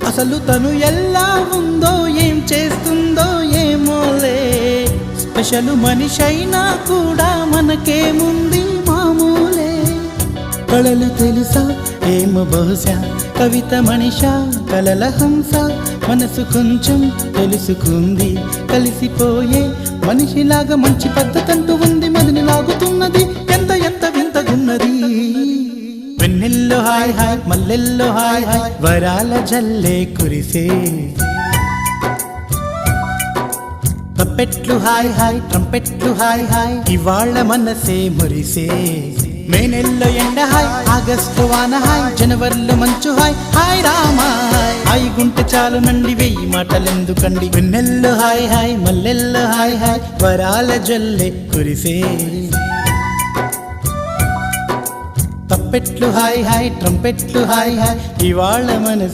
అసలు తను ఎలా ఉందో ఏం చేస్తుందో ఏమోలే, స్పెషల్ మనిషైనా కూడా మనకేముంది మామూలే. కళలు తెలుసా ఏమో బహుశా, కవిత మనిషా కలల హంస, మనసు కొంచెం తెలుసుకుంది కలిసిపోయే మనిషిలాగా, మంచి పద్ధతంటూ ఉంది మదిని లాగుతున్నది, ఎంత ఎంత వింతగున్నది. వెన్నెల్లో హాయ్ హాయ్ మల్లెల్లో హాయ్ హాయ్, వరాల జల్లే కురిసే. తప్పెట్లు హాయ్ హాయ్ ట్రంపెట్లు హాయ్ హాయ్, ఇవాళ మనసే మురిసే. మే నెల్లో ఎండ హాయ్, ఆగస్టు వాన హాయ్, జనవరిలో మంచు హాయ్, హాయ్ రామా హాయ్ గుంటె చాలు నండి వెయ్యి మాటలెందుకండి. వెన్నెల్లో హాయ్ హాయ్ మల్లెల్లో హాయ్ హాయ్, వరాల జల్లే కురిసే. తప్పెట్లు హాయ్ హాయ్ ట్రంపెట్లు హాయ్ హాయ్, ఇవాళ మనసే